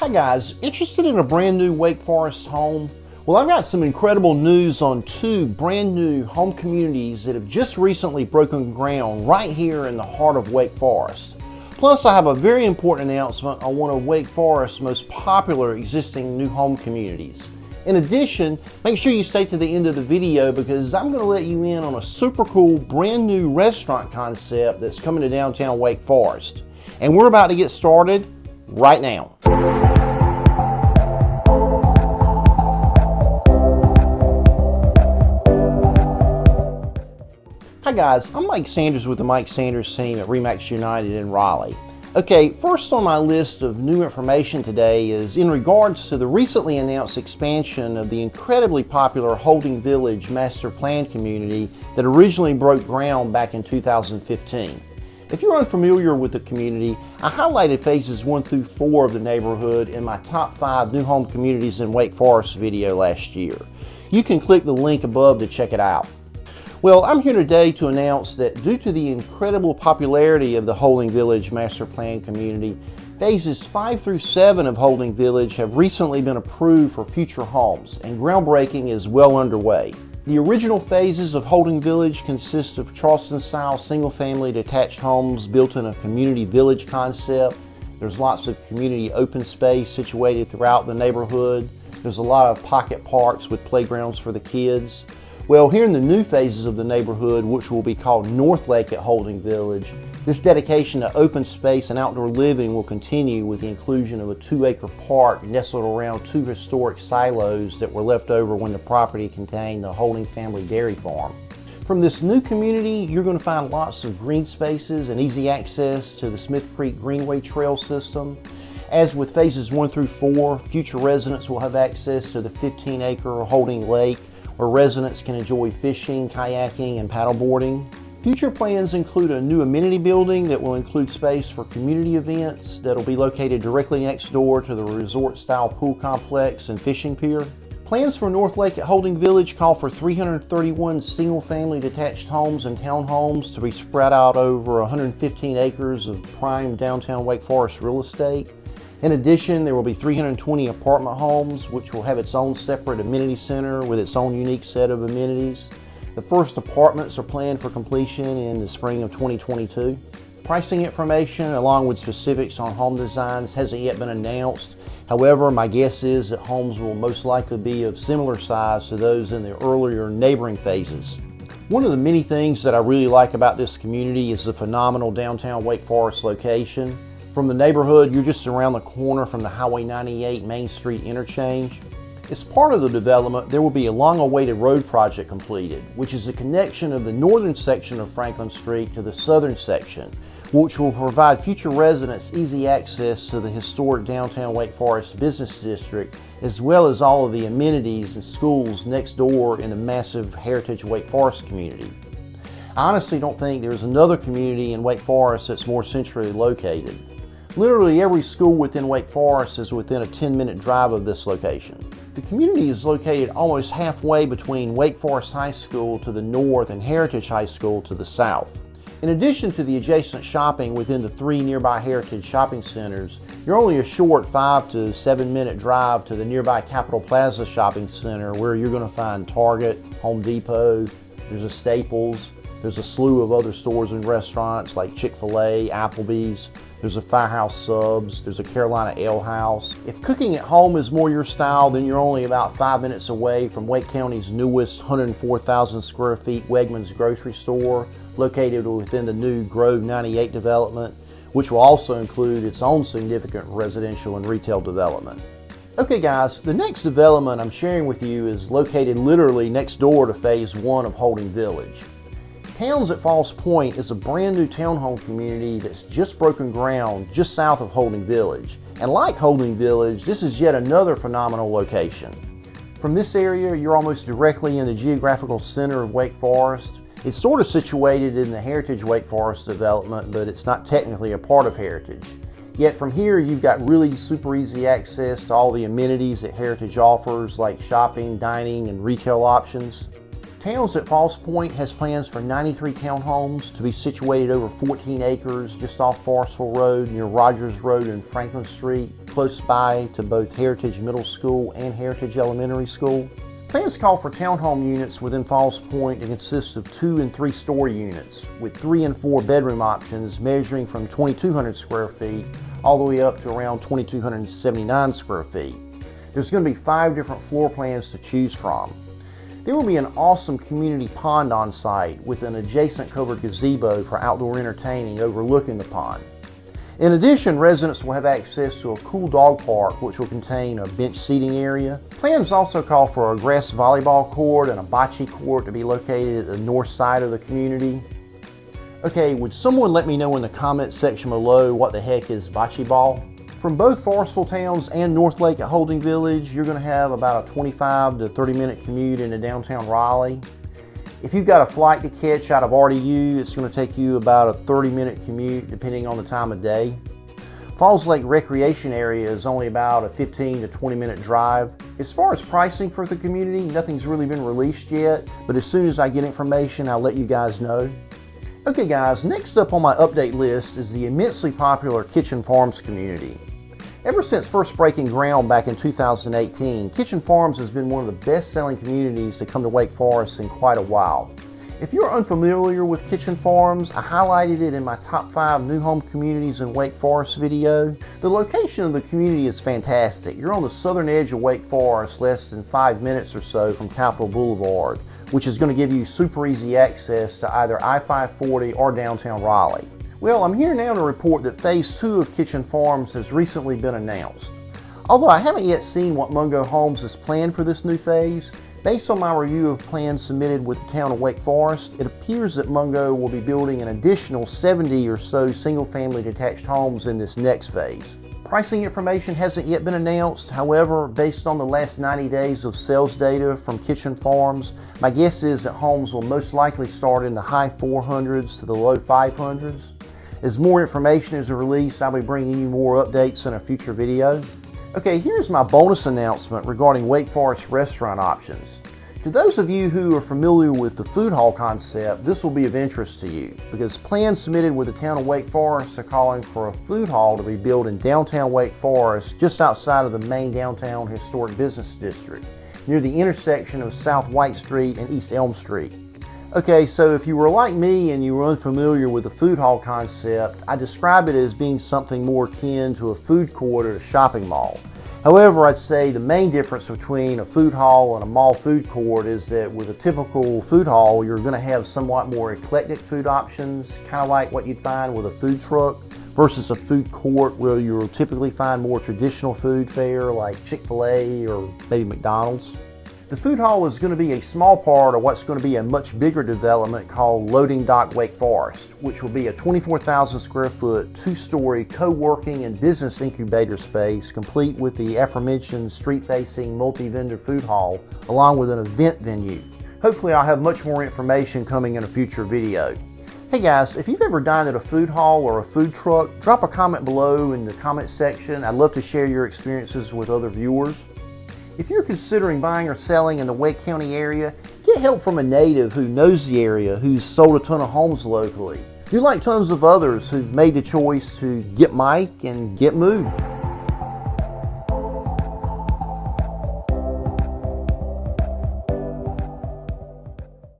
Hi guys, interested in a brand new Wake Forest home? Well, I've got some incredible news on two brand new home communities that have just recently broken ground right here in the heart of Wake Forest. Plus, I have a very important announcement on one of Wake Forest's most popular existing new home communities. In addition, make sure you stay to the end of the video because I'm going to let you in on a super cool brand new restaurant concept that's coming to downtown Wake Forest. And we're about to get started right now. Hi guys, I'm Mike Sanders with the Mike Sanders team at RE/MAX United in Raleigh. Okay, first on my list of new information today is in regards to the recently announced expansion of the incredibly popular Holding Village master plan community that originally broke ground back in 2015. If you're unfamiliar with the community, I highlighted phases 1 through 4 of the neighborhood in my top 5 new home communities in Wake Forest video last year. You can click the link above to check it out. Well, I'm here today to announce that due to the incredible popularity of the Holding Village master plan community, phases 5 through 7 of Holding Village have recently been approved for future homes, and groundbreaking is well underway. The original phases of Holding Village consist of Charleston-style single-family detached homes built in a community village concept. There's lots of community open space situated throughout the neighborhood. There's a lot of pocket parks with playgrounds for the kids. Well, here in the new phases of the neighborhood, which will be called North Lake at Holding Village, this dedication to open space and outdoor living will continue with the inclusion of a 2-acre park nestled around 2 historic silos that were left over when the property contained the Holding family dairy farm. From this new community, you're going to find lots of green spaces and easy access to the Smith Creek Greenway Trail system. As with phases 1 through 4, future residents will have access to the 15-acre Holding Lake, where residents can enjoy fishing, kayaking, and paddleboarding. Future plans include a new amenity building that will include space for community events that will be located directly next door to the resort-style pool complex and fishing pier. Plans for North Lake at Holding Village call for 331 single-family detached homes and townhomes to be spread out over 115 acres of prime downtown Wake Forest real estate. In addition, there will be 320 apartment homes, which will have its own separate amenity center with its own unique set of amenities. The first apartments are planned for completion in the spring of 2022. Pricing information, along with specifics on home designs, hasn't yet been announced. However, my guess is that homes will most likely be of similar size to those in the earlier neighboring phases. One of the many things that I really like about this community is the phenomenal downtown Wake Forest location. From the neighborhood, you're just around the corner from the Highway 98 Main Street interchange. As part of the development, there will be a long-awaited road project completed, which is the connection of the northern section of Franklin Street to the southern section, which will provide future residents easy access to the historic downtown Wake Forest business district, as well as all of the amenities and schools next door in the massive Heritage Wake Forest community. I honestly don't think there's another community in Wake Forest that's more centrally located. Literally every school within Wake Forest is within a 10-minute drive of this location. The community is located almost halfway between Wake Forest High School to the north and Heritage High School to the south. In addition to the adjacent shopping within the 3 nearby Heritage shopping centers, you're only a short 5 to 7-minute drive to the nearby Capitol Plaza shopping center, where you're going to find Target, Home Depot, there's a Staples, there's a slew of other stores and restaurants like Chick-fil-A, Applebee's. There's a Firehouse Subs, there's a Carolina Ale House. If cooking at home is more your style, then you're only about 5 minutes away from Wake County's newest 104,000 square feet Wegmans grocery store, located within the new Grove 98 development, which will also include its own significant residential and retail development. Okay guys, the next development I'm sharing with you is located literally next door to phase 1 of Holding Village. Towns at Falls Point is a brand new townhome community that's just broken ground just south of Holding Village. And like Holding Village, this is yet another phenomenal location. From this area, you're almost directly in the geographical center of Wake Forest. It's sort of situated in the Heritage Wake Forest development, but it's not technically a part of Heritage. Yet from here, you've got really super easy access to all the amenities that Heritage offers, like shopping, dining, and retail options. Towns at Falls Point has plans for 93 townhomes to be situated over 14 acres just off Forestville Road near Rogers Road and Franklin Street, close by to both Heritage Middle School and Heritage Elementary School. Plans call for townhome units within Falls Point to consist of 2- and 3-story units with 3- and 4-bedroom options measuring from 2,200 square feet all the way up to around 2,279 square feet. There's going to be 5 different floor plans to choose from. There will be an awesome community pond on site with an adjacent covered gazebo for outdoor entertaining overlooking the pond. In addition, residents will have access to a cool dog park which will contain a bench seating area. Plans also call for a grass volleyball court and a bocce court to be located at the north side of the community. Okay, would someone let me know in the comment section below what the heck is bocce ball? From both Forestville Towns and North Lake at Holding Village, you're going to have about a 25 to 30 minute commute into downtown Raleigh. If you've got a flight to catch out of RDU, it's going to take you about a 30-minute commute depending on the time of day. Falls Lake Recreation Area is only about a 15 to 20-minute drive. As far as pricing for the community, nothing's really been released yet, but as soon as I get information, I'll let you guys know. Okay guys, next up on my update list is the immensely popular Kitchen Farms community. Ever since first breaking ground back in 2018, Kitchen Farms has been one of the best-selling communities to come to Wake Forest in quite a while. If you're unfamiliar with Kitchen Farms, I highlighted it in my top 5 new home communities in Wake Forest video. The location of the community is fantastic. You're on the southern edge of Wake Forest, less than 5 minutes or so from Capitol Boulevard, which is going to give you super easy access to either I-540 or downtown Raleigh. Well, I'm here now to report that Phase 2 of Kitchen Farms has recently been announced. Although I haven't yet seen what Mungo Homes has planned for this new phase, based on my review of plans submitted with the town of Wake Forest, it appears that Mungo will be building an additional 70 or so single-family detached homes in this next phase. Pricing information hasn't yet been announced. However, based on the last 90 days of sales data from Kitchen Farms, my guess is that homes will most likely start in the high 400s to the low 500s. As more information is released, I'll be bringing you more updates in a future video. Okay, here's my bonus announcement regarding Wake Forest restaurant options. To those of you who are familiar with the food hall concept, this will be of interest to you because plans submitted with the town of Wake Forest are calling for a food hall to be built in downtown Wake Forest just outside of the main downtown historic business district near the intersection of South White Street and East Elm Street. Okay, so if you were like me and you were unfamiliar with the food hall concept, I describe it as being something more akin to a food court at a shopping mall. However, I'd say the main difference between a food hall and a mall food court is that with a typical food hall, you're going to have somewhat more eclectic food options, kind of like what you'd find with a food truck, versus a food court where you'll typically find more traditional food fare like Chick-fil-A or maybe McDonald's. The food hall is going to be a small part of what's going to be a much bigger development called Loading Dock Wake Forest, which will be a 24,000 square foot, 2-story co-working and business incubator space complete with the aforementioned street-facing multi-vendor food hall along with an event venue. Hopefully I'll have much more information coming in a future video. Hey guys, if you've ever dined at a food hall or a food truck, drop a comment below in the comment section. I'd love to share your experiences with other viewers. If you're considering buying or selling in the Wake County area, get help from a native who knows the area, who's sold a ton of homes locally. Do like tons of others who've made the choice to get Mike and get moved.